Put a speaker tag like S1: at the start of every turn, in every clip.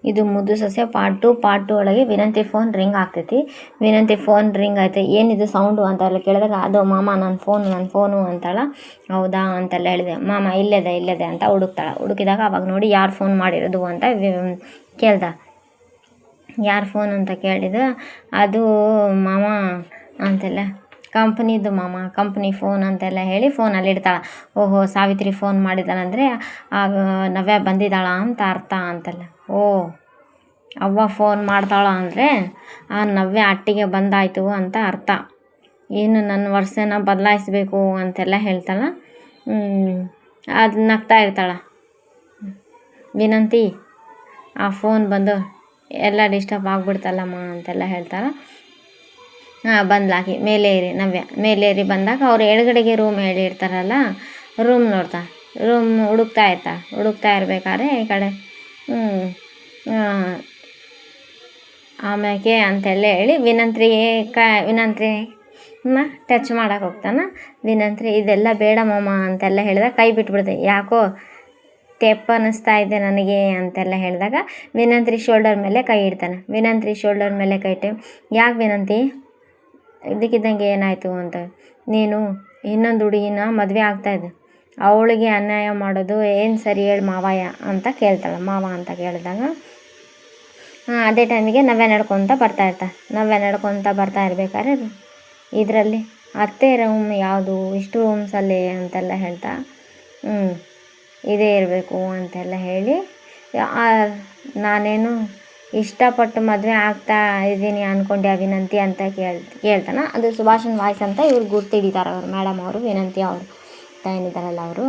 S1: ಇದು ಮುದ್ದು ಸೊಸೆ ಪಾರ್ಟ್ 2 ಒಳಗೆ ವಿನಂತಿ ಫೋನ್ ರಿಂಗ್ ಆಗ್ತೈತಿ. ವಿನಂತಿ ಫೋನ್ ರಿಂಗ್ ಆಯ್ತು, ಏನಿದು ಸೌಂಡು ಅಂತೆಲ್ಲ ಕೇಳಿದಾಗ ಅದು ಮಾಮ ನನ್ನ ಫೋನು ಅಂತಾಳ. ಹೌದಾ ಅಂತೆಲ್ಲ ಹೇಳಿದೆ. ಮಾಮ ಇಲ್ಲದೆ ಅಂತ ಹುಡುಕಿದಾಗ ಅವಾಗ ನೋಡಿ ಯಾರು ಫೋನ್ ಮಾಡಿರೋದು ಅಂತ ಕೇಳ್ದ. ಯಾರು ಫೋನ್ ಅಂತ ಕೇಳಿದ, ಅದು ಮಾಮ ಅಂತೆಲ್ಲ, ಕಂಪ್ನಿದು ಮಾಮ, ಕಂಪ್ನಿ ಫೋನ್ ಅಂತೆಲ್ಲ ಹೇಳಿ ಫೋನಲ್ಲಿ ಇಡ್ತಾಳೆ. ಓಹೋ ಸಾವಿತ್ರಿ ಫೋನ್ ಮಾಡಿದಾಳಂದರೆ ನವ್ಯ ಬಂದಿದ್ದಾಳ ಅಂತ ಅರ್ಥ ಅಂತೆಲ್ಲ. ಓ ಅವ್ವ ಫೋನ್ ಮಾಡ್ತಾಳ ಅಂದರೆ ಆ ನವ್ಯ ಅಟ್ಟಿಗೆ ಬಂದಾಯಿತು ಅಂತ ಅರ್ಥ. ಇನ್ನು ನನ್ನ ವರ್ಷನ ಬದಲಾಯಿಸ್ಬೇಕು ಅಂತೆಲ್ಲ ಹೇಳ್ತಾಳೆ. ಅದು ನಗ್ತಾ ಇರ್ತಾಳೆ ವಿನಂತಿ. ಆ ಫೋನ್ ಬಂದು ಎಲ್ಲ ಡಿಸ್ಟರ್ಬ್ ಆಗಿಬಿಡ್ತಲ್ಲಮ್ಮ ಅಂತೆಲ್ಲ ಹೇಳ್ತಾಳೆ. ಬಂದ್ಲಾಕಿ ಮೇಲೇರಿ ಬಂದಾಗ ಅವ್ರು ಎಡಗಡೆಗೆ ರೂಮ್ ಹೇಳಿರ್ತಾರಲ್ಲ, ರೂಮ್ ರೂಮ್ ಹುಡುಕ್ತಾ ಇರ್ಬೇಕಾದ್ರೆ ಈ ಕಡೆ ಆಮ್ಯಾಕೆ ಅಂತೆಲ್ಲ ಹೇಳಿ ವಿನಂತ್ರಿ ಟಚ್ ಮಾಡೋಕೆ ಹೋಗ್ತಾನೆ. ವಿನಂತ್ರಿ ಇದೆಲ್ಲ ಬೇಡ ಮಾಮ ಅಂತೆಲ್ಲ ಹೇಳಿದಾಗ ಕೈ ಬಿಟ್ಬಿಡ್ದೆ. ಯಾಕೋ ತೆಪ್ಪ ಅನ್ನಿಸ್ತಾ ಇದೆ ನನಗೆ ಅಂತೆಲ್ಲ ಹೇಳಿದಾಗ ವಿನಂತ್ರಿ ಶೋಲ್ಡರ್ ಮೇಲೆ ಕೈ ಇಡ್ತಾನೆ. ವಿನಂತ್ರಿ ಶೋಲ್ಡರ್ ಮೇಲೆ ಕೈ ಇಟ್ಟು, ಯಾಕೆ ವಿನಂತಿ ಇದಕ್ಕಿದ್ದಂಗೆ ಏನಾಯಿತು ಅಂತ, ನೀನು ಇನ್ನೊಂದು ಹುಡುಗಿನ ಮದುವೆ ಆಗ್ತಾಯಿದ್ದೆ, ಅವಳಿಗೆ ಅನ್ಯಾಯ ಮಾಡೋದು ಏನು ಸರಿ ಹೇಳಿ ಮಾವಯ್ಯ ಅಂತ ಕೇಳ್ತಾಳೆ. ಮಾವ ಅಂತ ಕೇಳಿದಾಗ ಅದೇ ಟೈಮಿಗೆ ನವ್ಯ ನಡ್ಕೊತ ಬರ್ತಾ ಇರ್ಬೇಕಾದ್ರೆ ಇದರಲ್ಲಿ ಅತ್ತೆ ರೂಮ್ ಯಾವುದು, ಇಷ್ಟು ರೂಮ್ಸಲ್ಲಿ ಅಂತೆಲ್ಲ ಹೇಳ್ತಾ ಇದೇ ಇರಬೇಕು ಅಂತೆಲ್ಲ ಹೇಳಿ, ನಾನೇನು ಇಷ್ಟಪಟ್ಟು ಮದುವೆ ಆಗ್ತಾ ಇದ್ದೀನಿ ಅಂದ್ಕೊಂಡೆ ವಿನಂತಿ ಅಂತ ಕೇಳ್ತಾನೆ. ಅದು ಸುಭಾಷನ್ ವಾಯ್ಸ್ ಅಂತ ಇವ್ರು ಗುರ್ತು ಹಿಡಿತಾರೆ ಅವರು, ಮೇಡಮ್ ಅವರು, ವಿನಂತಿ ಅವರು ಏನಿದ್ದಾರಲ್ಲ ಅವರು,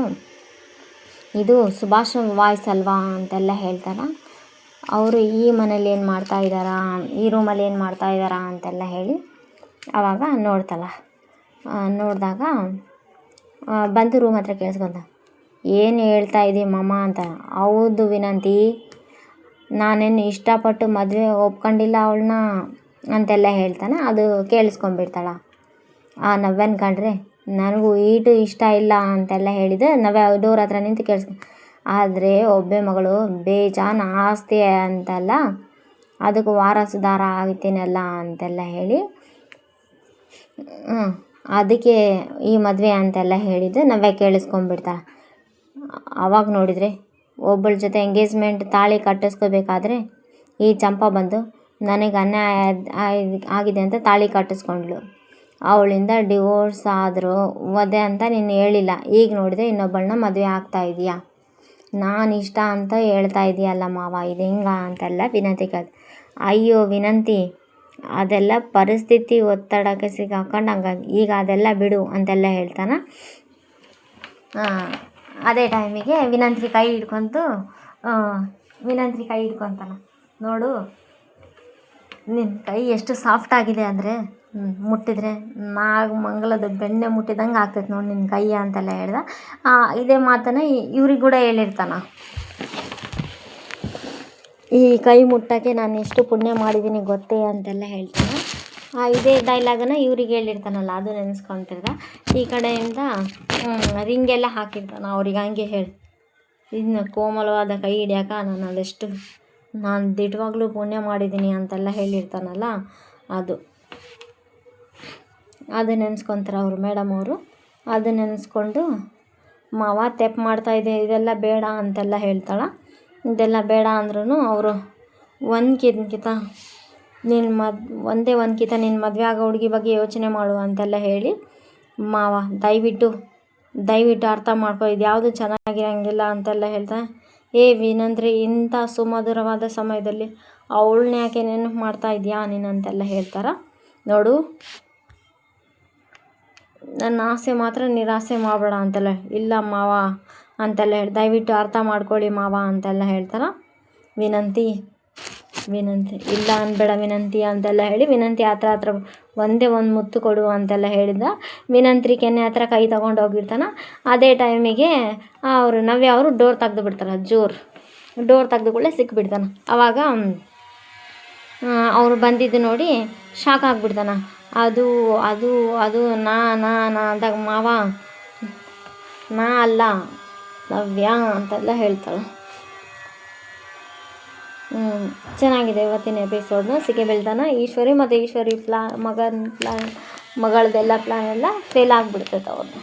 S1: ಇದು ಸುಭಾಷನ್ ವಾಯ್ಸ್ ಅಲ್ವಾ ಅಂತೆಲ್ಲ ಹೇಳ್ತಾರೆ. ಅವರು ಈ ಮನೇಲಿ ಏನು ಮಾಡ್ತಾ ಇದ್ದಾರಾ, ಈ ರೂಮಲ್ಲಿ ಏನು ಮಾಡ್ತಾ ಇದ್ದಾರಾ ಅಂತೆಲ್ಲ ಹೇಳಿ ಆವಾಗ ನೋಡಿದಾಗ ಬಂದು ರೂಮ್ ಹತ್ರ ಕೇಳಿಸ್ಕೊಂತ, ಏನು ಹೇಳ್ತಾ ಇದ್ದೀವಿ ಮಾಮ ಅಂತ. ಹೌದು ವಿನಂತಿ, ನಾನೇನು ಇಷ್ಟಪಟ್ಟು ಮದುವೆ ಒಪ್ಕೊಂಡಿಲ್ಲ ಅವಳನ್ನ ಅಂತೆಲ್ಲ ಹೇಳ್ತಾನೆ. ಅದು ಕೇಳಿಸ್ಕೊಂಡ್ಬಿಡ್ತಾಳ. ಆ ನವ್ಯನ ಕಂಡ್ರೆ ನನಗೂ ಈಟು ಇಷ್ಟ ಇಲ್ಲ ಅಂತೆಲ್ಲ ಹೇಳಿದೆ. ನವ್ಯ ಡೋರ್ ಹತ್ರ ನಿಂತು ಆದರೆ ಒಬ್ಬೆ ಮಗಳು ಬೇಜಾನ್ ಆಸ್ತಿ ಅಂತಲ್ಲ, ಅದಕ್ಕೆ ವಾರಸುದಾರ ಆಗ್ತೀನಲ್ಲ ಅಂತೆಲ್ಲ ಹೇಳಿ ಅದಕ್ಕೆ ಈ ಮದುವೆ ಅಂತೆಲ್ಲ ಹೇಳಿದ್ದು ನವ್ಯ ಕೇಳಿಸ್ಕೊಂಡ್ಬಿಡ್ತಾಳೆ. ಅವಾಗ ನೋಡಿದರೆ ಒಬ್ಬಳ ಜೊತೆ ಎಂಗೇಜ್ಮೆಂಟ್ ತಾಳಿ ಕಟ್ಟಿಸ್ಕೋಬೇಕಾದ್ರೆ ಈ ಚಂಪಾ ಬಂದು ನನಗೆ ಅನ್ಯಾಯ ಆಗಿದೆ ಅಂತ ತಾಳಿ ಕಟ್ಟಿಸ್ಕೊಂಡ್ಳು. ಅವಳಿಂದ ಡಿವೋರ್ಸ್ ಆದರೂ ವಧೆ ಅಂತ ನೀನು ಹೇಳಿಲ್ಲ. ಈಗ ನೋಡಿದರೆ ಇನ್ನೊಬ್ಬಳನ್ನ ಮದುವೆ ಆಗ್ತಾ ಇದೆಯಾ, ನಾನು ಇಷ್ಟ ಅಂತ ಹೇಳ್ತಾ ಇದೆಯಲ್ಲ ಮಾವ, ಇದು ಹಿಂಗ ಅಂತೆಲ್ಲ ವಿನಂತಿ ಕೇಳ್ದೆ. ಅಯ್ಯೋ ವಿನಂತಿ, ಅದೆಲ್ಲ ಪರಿಸ್ಥಿತಿ ಒತ್ತಡಕ್ಕೆ ಸಿಕ್ಕಾಕೊಂಡು ಹಂಗಾಗಿ, ಈಗ ಅದೆಲ್ಲ ಬಿಡು ಅಂತೆಲ್ಲ ಹೇಳ್ತಾನೆ. ಅದೇ ಟೈಮಿಗೆ ವಿನಂತ್ರಿ ಕೈ ಹಿಡ್ಕೊತಾನೆ. ನೋಡು ನಿನ್ನ ಕೈ ಎಷ್ಟು ಸಾಫ್ಟ್ ಆಗಿದೆ ಅಂದರೆ ಮುಟ್ಟಿದರೆ ಮಂಗಲದ ಬೆಣ್ಣೆ ಮುಟ್ಟಿದಂಗೆ ಆಗ್ತೈತೆ ನೋಡಿ ನಿನ್ನ ಕೈ ಅಂತೆಲ್ಲ ಹೇಳ್ದ. ಇದೇ ಮಾತನ್ನು ಇವ್ರಿಗೆ ಕೂಡ ಹೇಳಿರ್ತಾನೆ. ಈ ಕೈ ಮುಟ್ಟೋಕ್ಕೆ ನಾನು ಎಷ್ಟು ಪುಣ್ಯ ಮಾಡಿದ್ದೀನಿ ಗೊತ್ತೇ ಅಂತೆಲ್ಲ ಹೇಳ್ತಾನೆ. ಇದೇ ಡೈಲಾಗನ್ನು ಇವ್ರಿಗೆ ಹೇಳಿರ್ತಾನಲ್ಲ, ಅದು ನೆನೆಸ್ಕೊತಿರ್ದ. ಈ ಕಡೆಯಿಂದ ರಿಂಗೆಲ್ಲ ಹಾಕಿರ್ತಾನೆ ಅವ್ರಿಗೆ. ಹಂಗೆ ಹೇಳಿ ಇನ್ನು ಕೋಮಲವಾದ ಕೈ ಹಿಡಿಯೋಕೆ ನಾನು ದಿಟ್ಟವಾಗ್ಲೂ ಪುಣ್ಯ ಮಾಡಿದ್ದೀನಿ ಅಂತೆಲ್ಲ ಹೇಳಿರ್ತಾನಲ್ಲ, ಅದು ನೆನೆಸ್ಕೊತಾರೆ ಅವರು, ಮೇಡಮ್ ಅವರು. ಅದು ನೆನೆಸ್ಕೊಂಡು ಮಾವ ತೆಪ್ಪು ಮಾಡ್ತಾಯಿದ್ದೆ, ಇದೆಲ್ಲ ಬೇಡ ಅಂತೆಲ್ಲ ಹೇಳ್ತಾಳೆ. ಇದೆಲ್ಲ ಬೇಡ ಅಂದ್ರೂ ಅವರು ಒಂದ್ಕಿತ ನಿನ್ನ ಮದುವೆ ಆಗೋ ಹುಡುಗಿ ಬಗ್ಗೆ ಯೋಚನೆ ಮಾಡು ಅಂತೆಲ್ಲ ಹೇಳಿ, ಮಾವ ದಯವಿಟ್ಟು ಅರ್ಥ ಮಾಡ್ಕೊ, ಇದು ಯಾವುದು ಚೆನ್ನಾಗಿರಂಗಿಲ್ಲ ಅಂತೆಲ್ಲ ಹೇಳ್ತಾನೆ. ವಿನಂತ್ರಿ, ಇಂಥ ಸುಮಧುರವಾದ ಸಮಯದಲ್ಲಿ ಅವಳನ್ನ ಯಾಕೆ ನೆನಪು ಮಾಡ್ತಾ ಇದೆಯಾ ನೀನು ಅಂತೆಲ್ಲ ಹೇಳ್ತಾರೆ. ನೋಡು, ನನ್ನ ಆಸೆ ಮಾತ್ರ ನಿರಾಸೆ ಮಾಡಬೇಡ ಅಂತೆಲ್ಲ. ಇಲ್ಲ ಮಾವ ಅಂತೆಲ್ಲ ಹೇಳಿ, ದಯವಿಟ್ಟು ಅರ್ಥ ಮಾಡ್ಕೊಳ್ಳಿ ಮಾವ ಅಂತೆಲ್ಲ ಹೇಳ್ತಾರೆ. ವಿನಂತಿ ಇಲ್ಲ ಅನ್ಬೇಡ ವಿನಂತಿ ಅಂತೆಲ್ಲ ಹೇಳಿ ವಿನಂತಿ ಹತ್ರ ಒಂದೇ ಒಂದು ಮುತ್ತು ಕೊಡು ಅಂತೆಲ್ಲ ಹೇಳಿದ. ವಿನಂತ್ರಿ ಕೆನ್ನೆ ಹತ್ರ ಕೈ ತಗೊಂಡು ಹೋಗಿರ್ತಾನೆ. ಅದೇ ಟೈಮಿಗೆ ನವ್ಯ ಅವರು ಡೋರ್ ತೆಗೆದು ಬಿಡ್ತಾರೆ. ಡೋರ್ ತೆಗೆದು ಕೂಡಲೇ ಸಿಕ್ಬಿಡ್ತಾನೆ. ಆವಾಗ ಅವರು ಬಂದಿದ್ದು ನೋಡಿ ಶಾಕ್ ಆಗಿಬಿಡ್ತಾನೆ. ಅದು ನಾ ಅಂದಾಗ ಮಾವ ನಾ ಅಲ್ಲ ನವ್ಯ ಅಂತೆಲ್ಲ ಹೇಳ್ತಾಳೆ. ಚೆನ್ನಾಗಿದೆ ಇವತ್ತಿನ ಎಪಿಸೋಡ್ನು. ಸಿಗೆ ಬೀಳ್ತಾನ ಈಶ್ವರಿ ಮತ್ತು ಈಶ್ವರಿ ಮಗಳದೆಲ್ಲ ಪ್ಲ್ಯಾನ್ ಎಲ್ಲ ಫೇಲ್ ಆಗಿಬಿಡ್ತೈತೆ ಅವ್ರದ್ದು.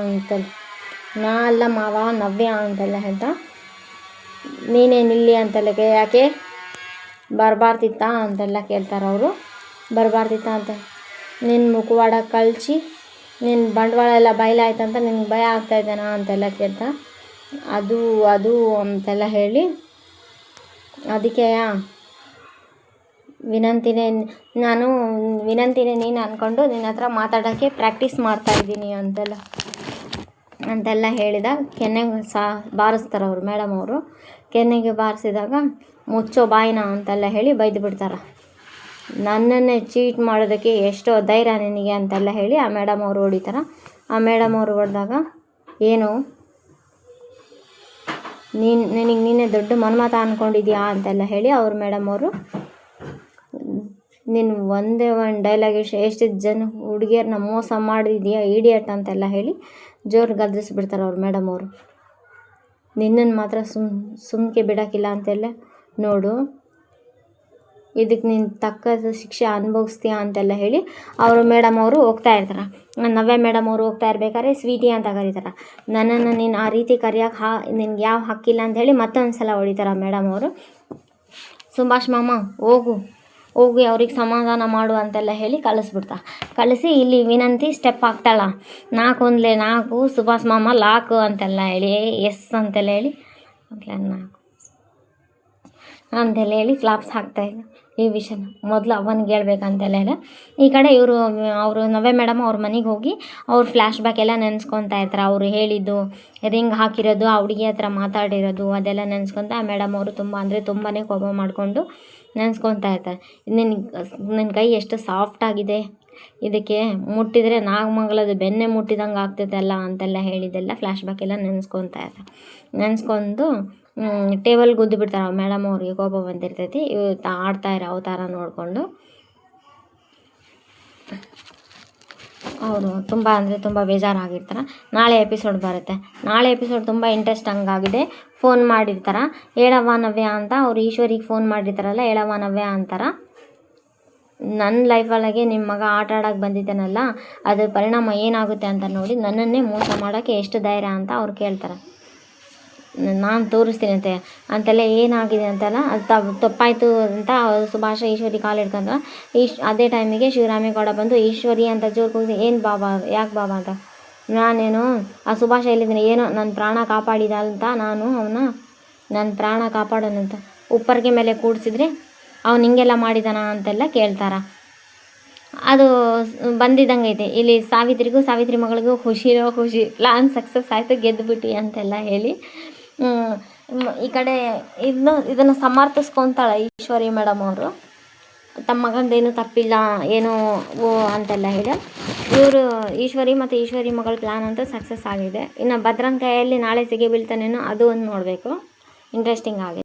S1: ಅಂತಲ್ಲ, ನಾ ಅಲ್ಲ ಮಾವ ನವ್ಯ ಅಂತೆಲ್ಲ ಹೇಳ್ತಾ, ನೀನೇನಿಲ್ಲಿ ಅಂತೆಲ್ಲ ಯಾಕೆ ಬರಬಾರ್ದಿತ್ತಾ ಅಂತೆಲ್ಲ ಕೇಳ್ತಾರೆ ಅವರು. ಬರಬಾರ್ದಿತ್ತ ಅಂತ ನಿನ್ನ ಮುಖವಾಡ ಕಳಿಸಿ ನಿನ್ನ ಬಂಡವಾಳ ಎಲ್ಲ ಬಯಲಾಯ್ತಂತ ನಿನ್ಗೆ ಭಯ ಆಗ್ತಾಯಿದ್ದಾನಾ ಅಂತೆಲ್ಲ ಕೇಳ್ತಾ, ಅದು ಅಂತೆಲ್ಲ ಹೇಳಿ, ಅದಕ್ಕೆ ವಿನಂತಿನೇ ನೀನು ಅಂದ್ಕೊಂಡು ನಿನ್ನ ಹತ್ರ ಮಾತಾಡೋಕ್ಕೆ ಪ್ರಾಕ್ಟೀಸ್ ಮಾಡ್ತಾಯಿದ್ದೀನಿ ಅಂತೆಲ್ಲ ಹೇಳಿದ. ಕೆನ್ನೆಗೆ ಬಾರಿಸ್ತಾರೆ ಅವರು, ಮೇಡಮ್ ಅವರು. ಕೆನ್ನೆಗೆ ಬಾರಿಸಿದಾಗ ಮುಚ್ಚೋ ಬಾಯಿನ ಅಂತೆಲ್ಲ ಹೇಳಿ ಬೈದು ಬಿಡ್ತಾರೆ. ನನ್ನನ್ನೇ ಚೀಟ್ ಮಾಡೋದಕ್ಕೆ ಎಷ್ಟೋ ಧೈರ್ಯ ನಿನಗೆ ಅಂತೆಲ್ಲ ಹೇಳಿ ಆ ಮೇಡಮ್ ಅವರು ಹೊಡಿತಾರೆ. ಆ ಮೇಡಮ್ ಅವರು ಹೊಡೆದಾಗ, ಏನು ನೀನೇ ದೊಡ್ಡ ಮನ್ಮತ ಅಂದ್ಕೊಂಡಿದ್ಯಾ ಅಂತೆಲ್ಲ ಹೇಳಿ ಅವ್ರ ಮೇಡಮ್ ಅವರು, ನೀನು ಒಂದೇ ಒಂದು ಡೈಲಾಗ್ ಎಷ್ಟು ಜನ ಹುಡುಗಿಯರನ್ನ ಮೋಸ ಮಾಡಿದ್ಯಾ ಇಡಿಯಟ್ ಅಂತೆಲ್ಲ ಹೇಳಿ ಜೋರು ಗದರಿಸ್ಬಿಡ್ತಾರೆ ಅವ್ರ ಮೇಡಮ್ ಅವರು. ನಿನ್ನನ್ನು ಮಾತ್ರ ಸುಮ್ಕೆ ಬಿಡೋಕ್ಕಿಲ್ಲ ಅಂತೆಲ್ಲ ನೋಡು, ಇದಕ್ಕೆ ನೀನು ತಕ್ಕ ಶಿಕ್ಷೆ ಅನುಭವಿಸ್ತೀಯಾ ಅಂತೆಲ್ಲ ಹೇಳಿ ಅವರು ಮೇಡಮ್ ಅವರು ಹೋಗ್ತಾ ಇರ್ತಾರೆ. ನವ್ಯ ಮೇಡಮ್ ಅವರು ಹೋಗ್ತಾ ಇರ್ಬೇಕಾದ್ರೆ ಸ್ವೀಟಿ ಅಂತ ಕರೀತಾರೆ. ನನ್ನನ್ನು ನೀನು ಆ ರೀತಿ ಕರೆಯೋಕೆ ನಿನ್ಗೆ ಯಾವ ಹಕ್ಕಿಲ್ಲ ಅಂಥೇಳಿ ಮತ್ತೊಂದು ಸಲ ಹೊಡಿತಾರೆ ಮೇಡಮ್ ಅವರು. ಸುಭಾಷ್ ಮಾಮ ಹೋಗಿ ಅವ್ರಿಗೆ ಸಮಾಧಾನ ಮಾಡು ಅಂತೆಲ್ಲ ಹೇಳಿ ಕಳಿಸಿ ಇಲ್ಲಿ ವಿನಂತಿ ಸ್ಟೆಪ್ ಹಾಕ್ತಾಳ, 4 ಸುಭಾಷ್ ಮಾಮ ಲಾಕು ಅಂತೆಲ್ಲ ಹೇಳಿ ಎಸ್ ಅಂತೆಲ್ಲ ಹೇಳಿ ಅಂತೆಲ್ಲ ಹೇಳಿ ಕ್ಲಾಪ್ಸ್ ಹಾಕ್ತಾಯಿಲ್ಲ. ಈ ವಿಷಯ ಮೊದಲು ಅವನಿಗೆ ಹೇಳ್ಬೇಕಂತೆಲ್ಲ ಹೇಳ. ಈ ಕಡೆ ಅವರು ನವ್ಯ ಮೇಡಮ್ ಅವ್ರ ಮನೆಗೆ ಹೋಗಿ ಅವ್ರು ಫ್ಲ್ಯಾಶ್ ಬ್ಯಾಕ್ ಎಲ್ಲ ನೆನೆಸ್ಕೊತಾ ಇರ್ತಾರೆ. ಅವರು ಹೇಳಿದ್ದು, ರಿಂಗ್ ಹಾಕಿರೋದು, ಆ ಹುಡುಗಿ ಹತ್ರ ಮಾತಾಡಿರೋದು ಅದೆಲ್ಲ ನೆನೆಸ್ಕೊತ ಆ ಮೇಡಮ್ ಅವರು ತುಂಬಾ ಕೋಪ ಮಾಡಿಕೊಂಡು ನೆನೆಸ್ಕೊತಾ ಇರ್ತಾರೆ. ನಿನ್ನ ಕೈ ಎಷ್ಟು ಸಾಫ್ಟಾಗಿದೆ, ಇದಕ್ಕೆ ಮುಟ್ಟಿದರೆ ನಾಗಮಂಗಲದ ಬೆನ್ನೆ ಮುಟ್ಟಿದಂಗೆ ಆಗ್ತೈತಲ್ಲ ಅಂತೆಲ್ಲ ಹೇಳಿದ್ದೆಲ್ಲ ಫ್ಲ್ಯಾಶ್ ಬ್ಯಾಕ್ ಎಲ್ಲ ನೆನೆಸ್ಕೊತಾ ಇರ್ತಾರೆ. ನೆನೆಸ್ಕೊಂಡು ಟೇಬಲ್ ಗುದ್ದು ಬಿಡ್ತಾರೆ. ಮೇಡಮ್ ಅವ್ರಿಗೆ ಕೋಪ ಬಂದಿರ್ತೈತಿ, ಆಡ್ತಾ ಇರೋ ಅವತಾರ ನೋಡಿಕೊಂಡು ಅವರು ತುಂಬ ಬೇಜಾರಾಗಿರ್ತಾರೆ. ನಾಳೆ ಎಪಿಸೋಡ್ ಬರುತ್ತೆ. ನಾಳೆ ಎಪಿಸೋಡ್ ತುಂಬ ಇಂಟ್ರೆಸ್ಟಿಂಗ್ ಆಗಿದೆ. ಫೋನ್ ಮಾಡಿರ್ತಾರೆ, ಹೇಳವ್ವ ನವ್ಯ ಅಂತ. ಅವ್ರು ಈಶ್ವರಿಗೆ ಫೋನ್ ಮಾಡಿರ್ತಾರಲ್ಲ, ಹೇಳವ್ವ ನವ್ಯ ಅಂತಾರೆ. ನನ್ನ ಲೈಫೊಳಗೆ ನಿಮ್ಮ ಮಗ ಆಟ ಆಡೋಕ್ಕೆ ಬಂದಿದ್ದಾನಲ್ಲ, ಅದ್ರ ಪರಿಣಾಮ ಏನಾಗುತ್ತೆ ಅಂತ ನೋಡಿ ನನ್ನನ್ನೇ ಮೋಸ ಮಾಡೋಕ್ಕೆ ಎಷ್ಟು ಧೈರ್ಯ ಅಂತ ಅವ್ರು ಕೇಳ್ತಾರೆ. ನಾನು ತೋರಿಸ್ತೀನಿ ಅಂತೆಲ್ಲ ಏನಾಗಿದೆ ಅಂತೆಲ್ಲ ಅದು ತಪ್ಪಾಯಿತು ಅಂತ ಸುಭಾಷ ಈಶ್ವರಿ ಕಾಲು ಹಿಡ್ಕೊಂಡ್ರೆ ಅದೇ ಟೈಮಿಗೆ ಶಿವರಾಮೇಗೌಡ ಬಂದು ಈಶ್ವರಿ ಅಂತ ಜೋರು ಕೂಗಿ, ಏನು ಬಾಬಾ, ಯಾಕೆ ಬಾಬಾ ಅಂತ. ನಾನೇನು ಆ ಸುಭಾಷ ಎಲ್ಲಿದ್ದೀನಿ, ಏನೋ ನನ್ನ ಪ್ರಾಣ ಕಾಪಾಡಿದ ಅಂತ, ನನ್ನ ಪ್ರಾಣ ಕಾಪಾಡೋಣಂತ ಉಪ್ಪರಿಗೆ ಮೇಲೆ ಕೂಡಿಸಿದ್ರೆ ಅವ್ನು ಹಿಂಗೆಲ್ಲ ಮಾಡಿದಾನ ಅಂತೆಲ್ಲ ಕೇಳ್ತಾರೆ. ಅದು ಬಂದಿದ್ದಂಗೆ ಐತೆ ಇಲ್ಲಿ. ಸಾವಿತ್ರಿ ಮಗಳಿಗೂ ಖುಷಿ, ಪ್ಲಾನ್ ಸಕ್ಸಸ್ ಆಯಿತು, ಗೆದ್ದುಬಿಟ್ಟು ಅಂತೆಲ್ಲ ಹೇಳಿ ಈ ಕಡೆ ಇದನ್ನು ಸಮರ್ಥಿಸ್ಕೊತಾಳೆ ಈಶ್ವರಿ ಮೇಡಮ್ ಅವರು. ತಮ್ಮ ಮಗಂದೇನು ತಪ್ಪಿಲ್ಲ ಏನೋ ಅಂತೆಲ್ಲ ಹೇಳಿ ಈಶ್ವರಿ ಮತ್ತು ಈಶ್ವರಿ ಮಗಳ ಪ್ಲ್ಯಾನ್ ಅಂತೂ ಸಕ್ಸಸ್ ಆಗಿದೆ. ಇನ್ನು ಭದ್ರನ ಕೈಯಲ್ಲಿ ನಾಳೆ ಸಿಗೆ ಬೀಳ್ತಾನೇನೋ ಅದು ಒಂದು ನೋಡಬೇಕು. ಇಂಟ್ರೆಸ್ಟಿಂಗ್ ಆಗಿದೆ.